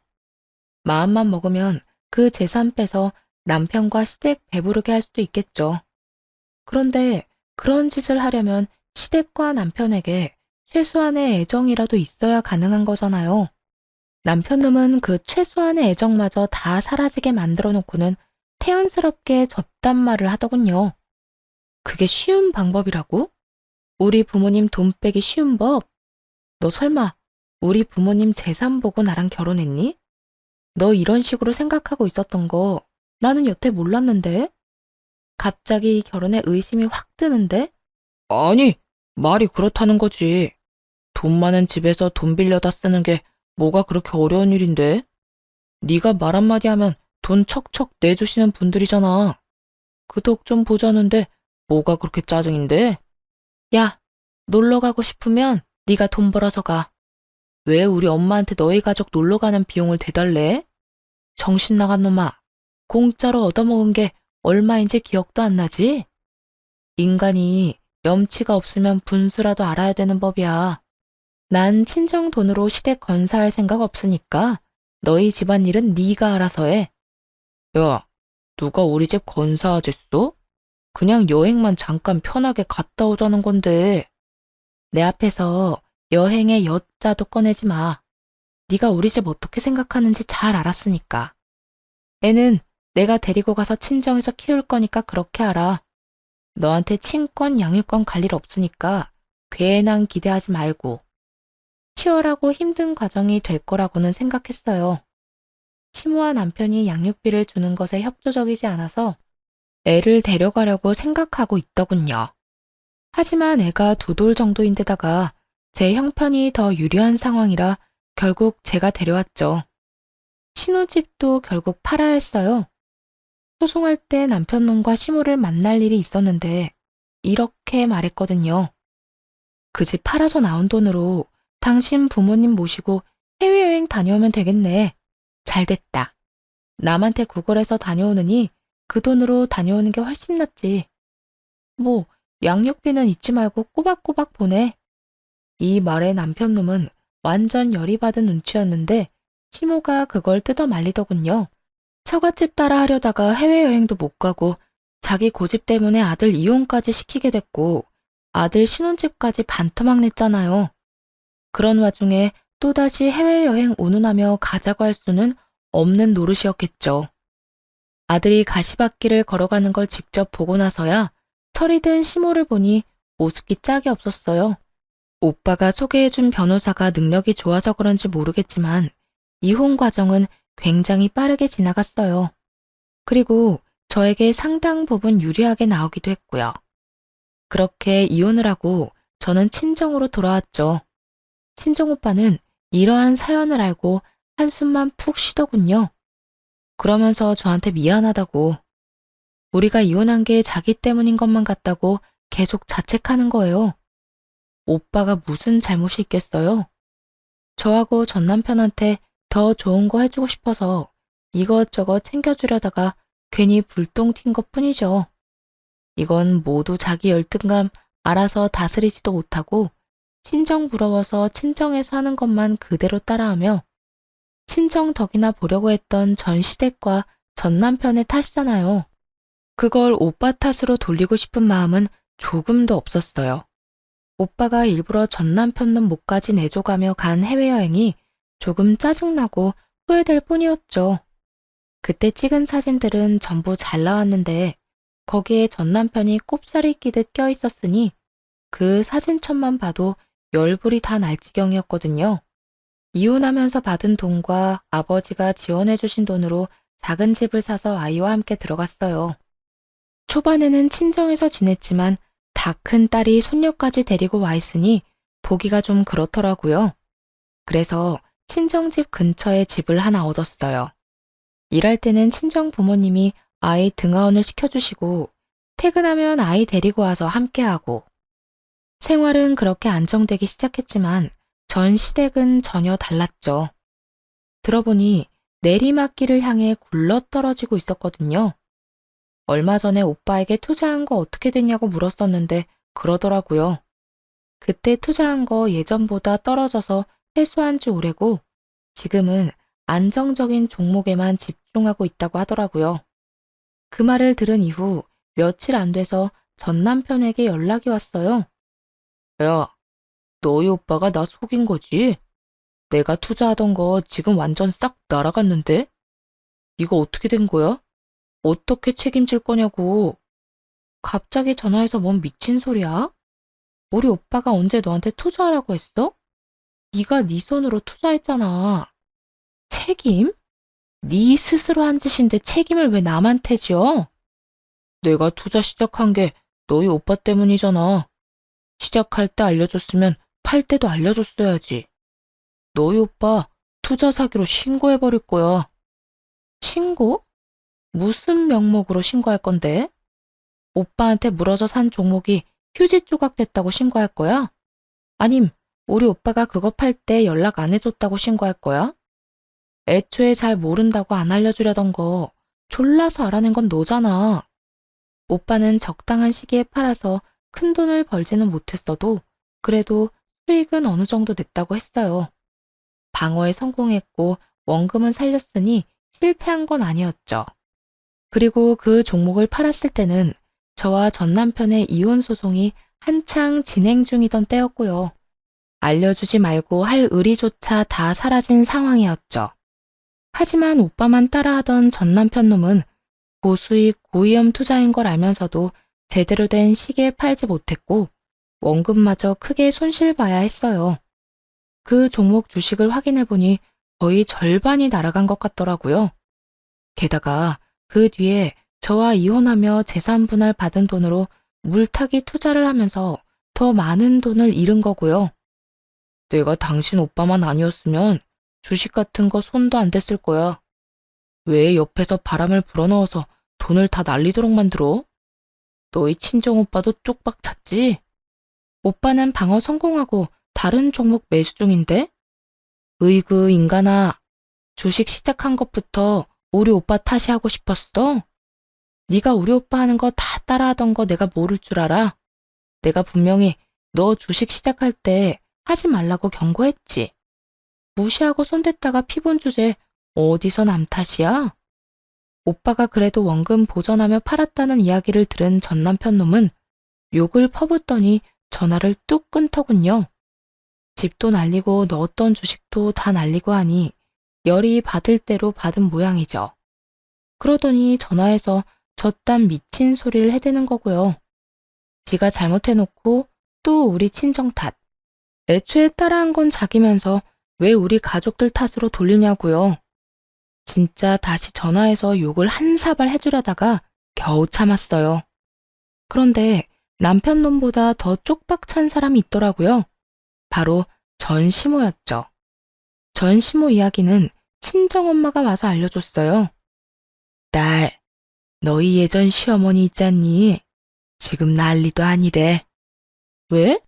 마음만 먹으면 그 재산 빼서 남편과 시댁 배부르게 할 수도 있겠죠. 그런데 그런 짓을 하려면 시댁과 남편에게 최소한의 애정이라도 있어야 가능한 거잖아요. 남편놈은 그 최소한의 애정마저 다 사라지게 만들어 놓고는 태연스럽게 저딴 말을 하더군요. 그게 쉬운 방법이라고? 우리 부모님 돈 빼기 쉬운 법? 너 설마 우리 부모님 재산 보고 나랑 결혼했니? 너 이런 식으로 생각하고 있었던 거 나는 여태 몰랐는데? 갑자기 이 결혼에 의심이 확 드는데? 아니, 말이 그렇다는 거지. 돈 많은 집에서 돈 빌려다 쓰는 게 뭐가 그렇게 어려운 일인데? 네가 말 한마디 하면 돈 척척 내주시는 분들이잖아. 그 덕 좀 보자는데 뭐가 그렇게 짜증인데? 야, 놀러 가고 싶으면 네가 돈 벌어서 가. 왜 우리 엄마한테 너희 가족 놀러 가는 비용을 대달래? 정신 나간 놈아. 공짜로 얻어먹은 게 얼마인지 기억도 안 나지? 인간이 염치가 없으면 분수라도 알아야 되는 법이야. 난 친정 돈으로 시댁 건사할 생각 없으니까 너희 집안일은 네가 알아서 해. 야, 누가 우리 집 건사하겠어? 그냥 여행만 잠깐 편하게 갔다 오자는 건데. 내 앞에서 여행의 여자도 꺼내지 마. 네가 우리 집 어떻게 생각하는지 잘 알았으니까. 애는 내가 데리고 가서 친정에서 키울 거니까 그렇게 알아. 너한테 친권, 양육권 갈 일 없으니까 괜한 기대하지 말고. 치열하고 힘든 과정이 될 거라고는 생각했어요. 시모와 남편이 양육비를 주는 것에 협조적이지 않아서 애를 데려가려고 생각하고 있더군요. 하지만 애가 두 돌 정도인데다가 제 형편이 더 유리한 상황이라 결국 제가 데려왔죠. 신혼집도 결국 팔아야 했어요. 소송할 때 남편놈과 시모를 만날 일이 있었는데 이렇게 말했거든요. 그 집 팔아서 나온 돈으로 당신 부모님 모시고 해외여행 다녀오면 되겠네. 잘됐다. 남한테 구걸해서 다녀오느니 그 돈으로 다녀오는 게 훨씬 낫지. 뭐 양육비는 잊지 말고 꼬박꼬박 보내. 이 말에 남편놈은 완전 열이 받은 눈치였는데 시모가 그걸 뜯어 말리더군요. 처갓집 따라 하려다가 해외여행도 못 가고 자기 고집 때문에 아들 이혼까지 시키게 됐고 아들 신혼집까지 반토막 냈잖아요. 그런 와중에 또다시 해외여행 운운하며 가자고 할 수는 없는 노릇이었겠죠. 아들이 가시밭길을 걸어가는 걸 직접 보고 나서야 철이 든 시모를 보니 우습기 짝이 없었어요. 오빠가 소개해준 변호사가 능력이 좋아서 그런지 모르겠지만 이혼 과정은 굉장히 빠르게 지나갔어요. 그리고 저에게 상당 부분 유리하게 나오기도 했고요. 그렇게 이혼을 하고 저는 친정으로 돌아왔죠. 친정오빠는 이러한 사연을 알고 한숨만 푹 쉬더군요. 그러면서 저한테 미안하다고, 우리가 이혼한 게 자기 때문인 것만 같다고 계속 자책하는 거예요. 오빠가 무슨 잘못이 있겠어요? 저하고 전 남편한테 더 좋은 거 해주고 싶어서 이것저것 챙겨주려다가 괜히 불똥 튄 것 뿐이죠. 이건 모두 자기 열등감 알아서 다스리지도 못하고 친정 부러워서 친정에서 하는 것만 그대로 따라하며 친정 덕이나 보려고 했던 전 시댁과 전 남편의 탓이잖아요. 그걸 오빠 탓으로 돌리고 싶은 마음은 조금도 없었어요. 오빠가 일부러 전 남편놈 목까지 내줘가며 간 해외여행이 조금 짜증나고 후회될 뿐이었죠. 그때 찍은 사진들은 전부 잘 나왔는데 거기에 전 남편이 꼽살이 끼듯 껴있었으니 그 사진첩만 봐도 열불이 다 날 지경이었거든요. 이혼하면서 받은 돈과 아버지가 지원해주신 돈으로 작은 집을 사서 아이와 함께 들어갔어요. 초반에는 친정에서 지냈지만 다 큰 딸이 손녀까지 데리고 와 있으니 보기가 좀 그렇더라고요. 그래서 친정집 근처에 집을 하나 얻었어요. 일할 때는 친정 부모님이 아이 등하원을 시켜주시고 퇴근하면 아이 데리고 와서 함께하고 생활은 그렇게 안정되기 시작했지만 전 시댁은 전혀 달랐죠. 들어보니 내리막길을 향해 굴러떨어지고 있었거든요. 얼마 전에 오빠에게 투자한 거 어떻게 됐냐고 물었었는데 그러더라고요. 그때 투자한 거 예전보다 떨어져서 회수한 지 오래고 지금은 안정적인 종목에만 집중하고 있다고 하더라고요. 그 말을 들은 이후 며칠 안 돼서 전 남편에게 연락이 왔어요. 야, 너희 오빠가 나 속인 거지? 내가 투자하던 거 지금 완전 싹 날아갔는데? 이거 어떻게 된 거야? 어떻게 책임질 거냐고. 갑자기 전화해서 뭔 미친 소리야? 우리 오빠가 언제 너한테 투자하라고 했어? 네가 네 손으로 투자했잖아. 책임? 네 스스로 한 짓인데 책임을 왜 남한테 지어? 내가 투자 시작한 게 너희 오빠 때문이잖아. 시작할 때 알려줬으면 팔 때도 알려줬어야지. 너희 오빠 투자 사기로 신고해버릴 거야. 신고? 무슨 명목으로 신고할 건데? 오빠한테 물어서 산 종목이 휴지 조각 됐다고 신고할 거야? 아님 우리 오빠가 그거 팔 때 연락 안 해줬다고 신고할 거야? 애초에 잘 모른다고 안 알려주려던 거 졸라서 알아낸 건 너잖아. 오빠는 적당한 시기에 팔아서 큰 돈을 벌지는 못했어도 그래도 수익은 어느 정도 냈다고 했어요. 방어에 성공했고 원금은 살렸으니 실패한 건 아니었죠. 그리고 그 종목을 팔았을 때는 저와 전 남편의 이혼 소송이 한창 진행 중이던 때였고요. 알려주지 말고 할 의리조차 다 사라진 상황이었죠. 하지만 오빠만 따라하던 전 남편 놈은 고수익 고위험 투자인 걸 알면서도 제대로 된 시기에 팔지 못했고 원금마저 크게 손실봐야 했어요. 그 종목 주식을 확인해보니 거의 절반이 날아간 것 같더라고요. 게다가 그 뒤에 저와 이혼하며 재산 분할 받은 돈으로 물타기 투자를 하면서 더 많은 돈을 잃은 거고요. 내가 당신 오빠만 아니었으면 주식 같은 거 손도 안 댔을 거야. 왜 옆에서 바람을 불어넣어서 돈을 다 날리도록 만들어? 너희 친정 오빠도 쪽박 찼지? 오빠는 방어 성공하고 다른 종목 매수 중인데? 으이그 인간아, 주식 시작한 것부터 우리 오빠 탓이 하고 싶었어? 네가 우리 오빠 하는 거 다 따라하던 거 내가 모를 줄 알아? 내가 분명히 너 주식 시작할 때 하지 말라고 경고했지. 무시하고 손댔다가 피본 주제 어디서 남 탓이야? 오빠가 그래도 원금 보전하며 팔았다는 이야기를 들은 전 남편 놈은 욕을 퍼붓더니 전화를 뚝 끊더군요. 집도 날리고 넣었던 주식도 다 날리고 하니 열이 받을 대로 받은 모양이죠. 그러더니 전화해서 저딴 미친 소리를 해대는 거고요. 지가 잘못해놓고 또 우리 친정 탓. 애초에 따라한 건 자기면서 왜 우리 가족들 탓으로 돌리냐고요. 진짜 다시 전화해서 욕을 한 사발 해주려다가 겨우 참았어요. 그런데 남편 놈보다 더 쪽박 찬 사람이 있더라고요. 바로 전시모였죠. 전시모 이야기는 친정엄마가 와서 알려줬어요. 딸, 너희 예전 시어머니 있잖니? 지금 난리도 아니래. 왜?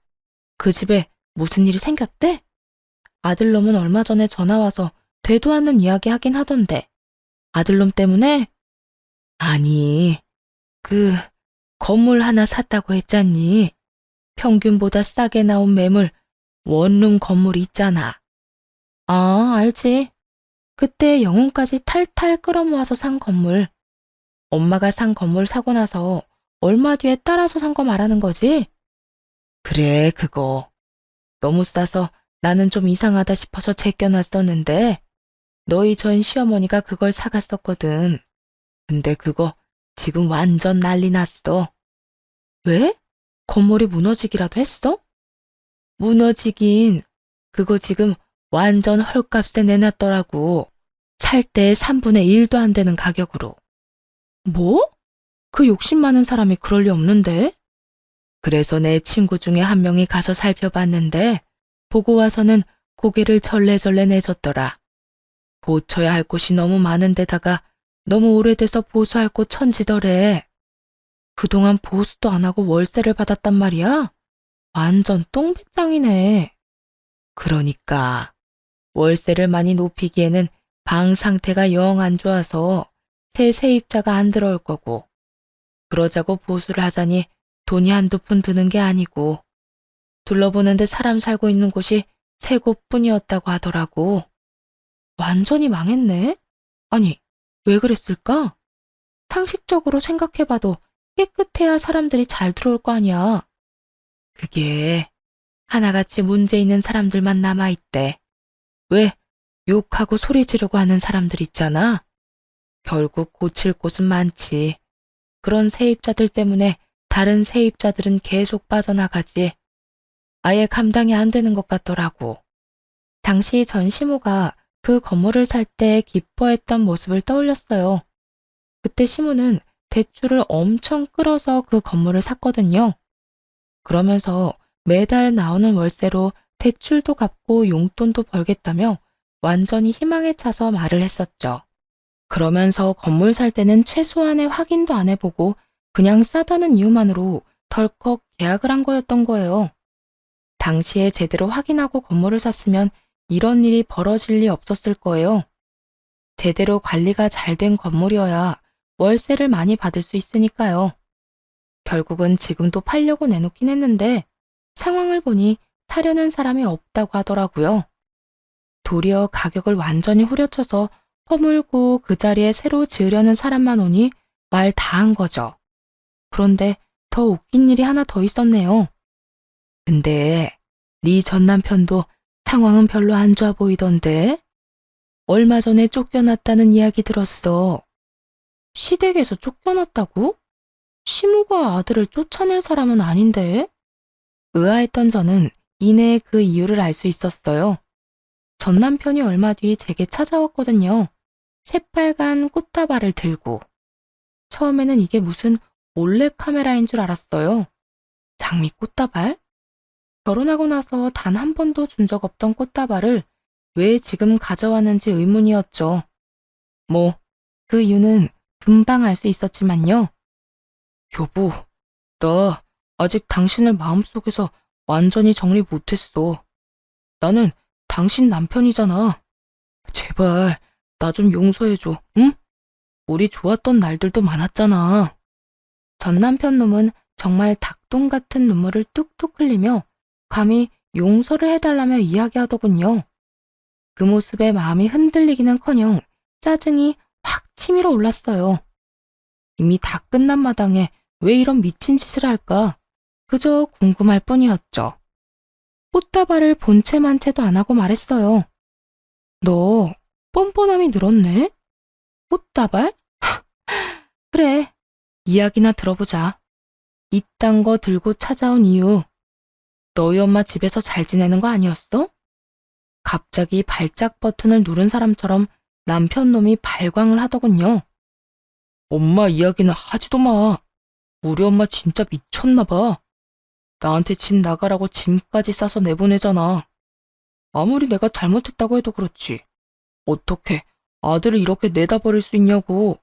그 집에 무슨 일이 생겼대? 아들놈은 얼마 전에 전화와서 되도 않는 이야기 하긴 하던데. 아들놈 때문에? 아니, 그 건물 하나 샀다고 했잖니. 평균보다 싸게 나온 매물 원룸 건물 있잖아. 아, 알지. 그때 영혼까지 탈탈 끌어모아서 산 건물. 엄마가 산 건물 사고 나서 얼마 뒤에 따라서 산 거 말하는 거지? 그래, 그거. 너무 싸서 나는 좀 이상하다 싶어서 제껴놨었는데 너희 전 시어머니가 그걸 사갔었거든. 근데 그거 지금 완전 난리 났어. 왜? 건물이 무너지기라도 했어? 무너지긴. 그거 지금 완전 헐값에 내놨더라고. 살 때 3분의 1도 안 되는 가격으로. 뭐? 그 욕심 많은 사람이 그럴 리 없는데? 그래서 내 친구 중에 한 명이 가서 살펴봤는데 보고 와서는 고개를 절레절레 내줬더라. 고쳐야 할 곳이 너무 많은 데다가 너무 오래돼서 보수할 곳 천지더래. 그동안 보수도 안 하고 월세를 받았단 말이야? 완전 똥배짱이네. 그러니까 월세를 많이 높이기에는 방 상태가 영 안 좋아서 새 세입자가 안 들어올 거고, 그러자고 보수를 하자니 돈이 한두 푼 드는 게 아니고, 둘러보는데 사람 살고 있는 곳이 세 곳뿐이었다고 하더라고. 완전히 망했네? 아니, 왜 그랬을까? 상식적으로 생각해봐도 깨끗해야 사람들이 잘 들어올 거 아니야. 그게 하나같이 문제 있는 사람들만 남아있대. 왜 욕하고 소리 지르고 하는 사람들 있잖아. 결국 고칠 곳은 많지. 그런 세입자들 때문에 다른 세입자들은 계속 빠져나가지. 아예 감당이 안 되는 것 같더라고. 당시 전시모가 그 건물을 살 때 기뻐했던 모습을 떠올렸어요. 그때 시모는 대출을 엄청 끌어서 그 건물을 샀거든요. 그러면서 매달 나오는 월세로 대출도 갚고 용돈도 벌겠다며 완전히 희망에 차서 말을 했었죠. 그러면서 건물 살 때는 최소한의 확인도 안 해보고 그냥 싸다는 이유만으로 덜컥 계약을 한 거였던 거예요. 당시에 제대로 확인하고 건물을 샀으면 이런 일이 벌어질 리 없었을 거예요. 제대로 관리가 잘 된 건물이어야 월세를 많이 받을 수 있으니까요. 결국은 지금도 팔려고 내놓긴 했는데 상황을 보니 사려는 사람이 없다고 하더라고요. 도리어 가격을 완전히 후려쳐서 허물고 그 자리에 새로 지으려는 사람만 오니 말 다 한 거죠. 그런데 더 웃긴 일이 하나 더 있었네요. 근데 네 전 남편도 상황은 별로 안 좋아 보이던데? 얼마 전에 쫓겨났다는 이야기 들었어. 시댁에서 쫓겨났다고? 시모가 아들을 쫓아낼 사람은 아닌데? 의아했던 저는 이내 그 이유를 알 수 있었어요. 전 남편이 얼마 뒤 제게 찾아왔거든요. 새빨간 꽃다발을 들고. 처음에는 이게 무슨 몰래카메라인 줄 알았어요. 장미 꽃다발? 결혼하고 나서 단 한 번도 준 적 없던 꽃다발을 왜 지금 가져왔는지 의문이었죠. 뭐, 그 이유는 금방 알 수 있었지만요. 여보, 나 아직 당신을 마음속에서 완전히 정리 못했어. 나는 당신 남편이잖아. 제발, 나 좀 용서해줘, 응? 우리 좋았던 날들도 많았잖아. 전 남편 놈은 정말 닭똥 같은 눈물을 뚝뚝 흘리며 감히 용서를 해달라며 이야기하더군요. 그 모습에 마음이 흔들리기는커녕 짜증이 확 치밀어 올랐어요. 이미 다 끝난 마당에 왜 이런 미친 짓을 할까? 그저 궁금할 뿐이었죠. 꽃다발을 본체만 채도 안 하고 말했어요. 너 뻔뻔함이 늘었네? 꽃다발? 그래, 이야기나 들어보자. 이딴 거 들고 찾아온 이유, 너희 엄마 집에서 잘 지내는 거 아니었어? 갑자기 발작 버튼을 누른 사람처럼 남편 놈이 발광을 하더군요. 엄마 이야기는 하지도 마. 우리 엄마 진짜 미쳤나 봐. 나한테 집 나가라고 짐까지 싸서 내보내잖아. 아무리 내가 잘못했다고 해도 그렇지. 어떻게 아들을 이렇게 내다 버릴 수 있냐고.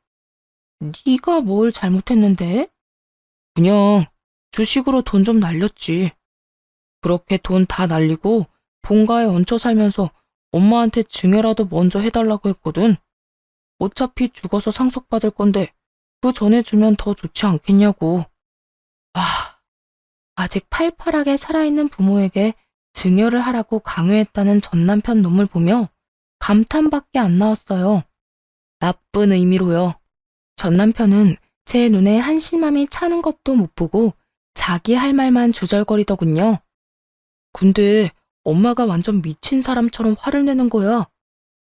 네가 뭘 잘못했는데? 그냥 주식으로 돈 좀 날렸지. 그렇게 돈 다 날리고 본가에 얹혀 살면서 엄마한테 증여라도 먼저 해달라고 했거든. 어차피 죽어서 상속받을 건데 그 전에 주면 더 좋지 않겠냐고. 아직 팔팔하게 살아있는 부모에게 증여를 하라고 강요했다는 전 남편 놈을 보며 감탄밖에 안 나왔어요. 나쁜 의미로요. 전 남편은 제 눈에 한심함이 차는 것도 못 보고 자기 할 말만 주절거리더군요. 근데 엄마가 완전 미친 사람처럼 화를 내는 거야.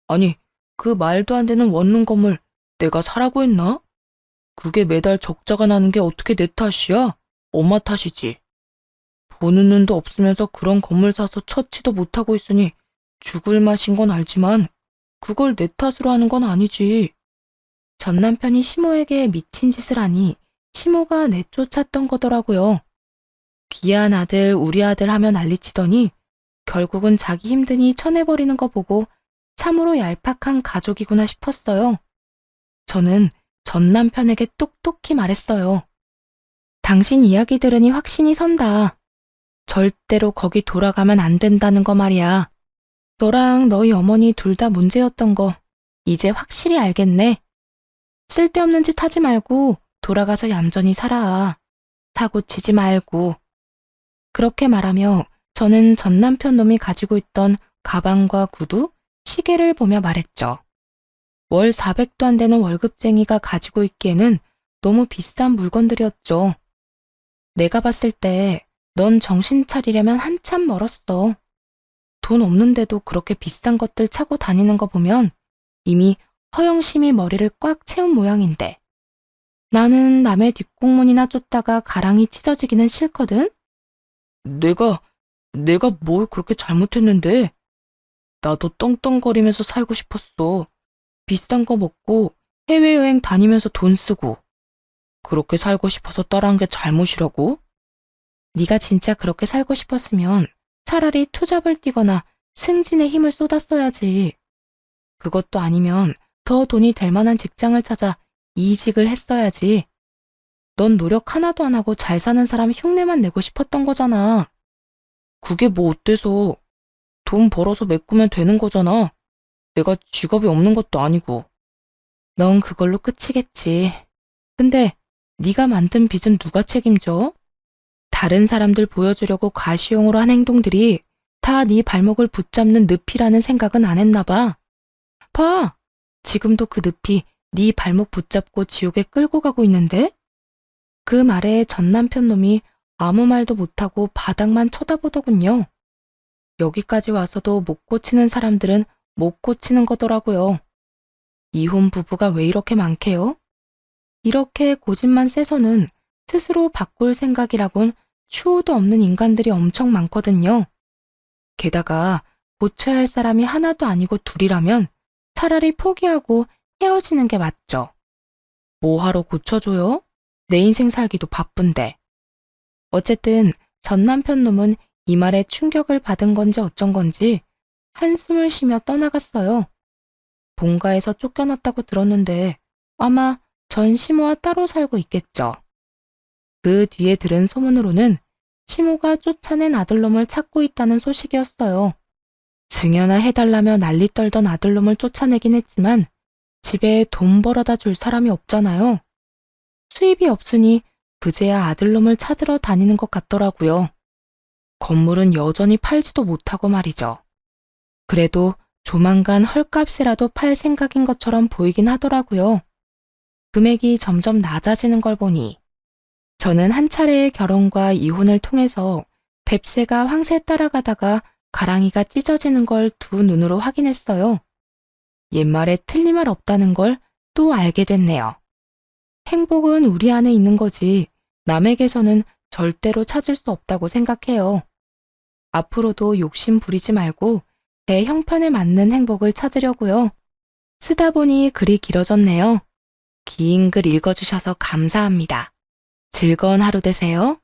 아니, 그 말도 안 되는 원룸 건물 내가 사라고 했나? 그게 매달 적자가 나는 게 어떻게 내 탓이야? 엄마 탓이지. 보는 눈도 없으면서 그런 건물 사서 처치도 못하고 있으니 죽을 맛인 건 알지만 그걸 내 탓으로 하는 건 아니지. 전 남편이 시모에게 미친 짓을 하니 시모가 내쫓았던 거더라고요. 귀한 아들, 우리 아들 하며 난리치더니 결국은 자기 힘드니 쳐내버리는 거 보고 참으로 얄팍한 가족이구나 싶었어요. 저는 전 남편에게 똑똑히 말했어요. 당신 이야기 들으니 확신이 선다. 절대로 거기 돌아가면 안 된다는 거 말이야. 너랑 너희 어머니 둘 다 문제였던 거 이제 확실히 알겠네. 쓸데없는 짓 하지 말고 돌아가서 얌전히 살아. 사고 치지 말고. 그렇게 말하며 저는 전 남편 놈이 가지고 있던 가방과 구두, 시계를 보며 말했죠. 월 400도 안 되는 월급쟁이가 가지고 있기에는 너무 비싼 물건들이었죠. 내가 봤을 때 넌 정신 차리려면 한참 멀었어. 돈 없는데도 그렇게 비싼 것들 차고 다니는 거 보면 이미 허영심이 머리를 꽉 채운 모양인데. 나는 남의 뒷공문이나 쫓다가 가랑이 찢어지기는 싫거든? 내가 뭘 그렇게 잘못했는데? 나도 떵떵거리면서 살고 싶었어. 비싼 거 먹고 해외여행 다니면서 돈 쓰고. 그렇게 살고 싶어서 따라한 게 잘못이라고? 네가 진짜 그렇게 살고 싶었으면 차라리 투잡을 뛰거나 승진에 힘을 쏟았어야지. 그것도 아니면 더 돈이 될 만한 직장을 찾아 이직을 했어야지. 넌 노력 하나도 안 하고 잘 사는 사람 흉내만 내고 싶었던 거잖아. 그게 뭐 어때서? 돈 벌어서 메꾸면 되는 거잖아. 내가 직업이 없는 것도 아니고. 넌 그걸로 끝이겠지. 근데 네가 만든 빚은 누가 책임져? 다른 사람들 보여주려고 가시용으로 한 행동들이 다 네 발목을 붙잡는 늪이라는 생각은 안 했나 봐. 봐! 지금도 그 늪이 네 발목 붙잡고 지옥에 끌고 가고 있는데? 그 말에 전 남편 놈이 아무 말도 못하고 바닥만 쳐다보더군요. 여기까지 와서도 못 고치는 사람들은 못 고치는 거더라고요. 이혼 부부가 왜 이렇게 많게요? 이렇게 고집만 세서는 스스로 바꿀 생각이라곤 추호도 없는 인간들이 엄청 많거든요. 게다가 고쳐야 할 사람이 하나도 아니고 둘이라면 차라리 포기하고 헤어지는 게 맞죠. 뭐하러 고쳐줘요? 내 인생 살기도 바쁜데. 어쨌든 전 남편 놈은 이 말에 충격을 받은 건지 어쩐 건지 한숨을 쉬며 떠나갔어요. 본가에서 쫓겨났다고 들었는데 아마 전 시모와 따로 살고 있겠죠. 그 뒤에 들은 소문으로는 시모가 쫓아낸 아들놈을 찾고 있다는 소식이었어요. 증여나 해달라며 난리 떨던 아들놈을 쫓아내긴 했지만 집에 돈 벌어다 줄 사람이 없잖아요. 수입이 없으니 그제야 아들놈을 찾으러 다니는 것 같더라고요. 건물은 여전히 팔지도 못하고 말이죠. 그래도 조만간 헐값이라도 팔 생각인 것처럼 보이긴 하더라고요. 금액이 점점 낮아지는 걸 보니 저는 한 차례의 결혼과 이혼을 통해서 뱁새가 황새 따라가다가 가랑이가 찢어지는 걸 두 눈으로 확인했어요. 옛말에 틀림말 없다는 걸 또 알게 됐네요. 행복은 우리 안에 있는 거지 남에게서는 절대로 찾을 수 없다고 생각해요. 앞으로도 욕심 부리지 말고 제 형편에 맞는 행복을 찾으려고요. 쓰다 보니 글이 길어졌네요. 긴 글 읽어주셔서 감사합니다. 즐거운 하루 되세요.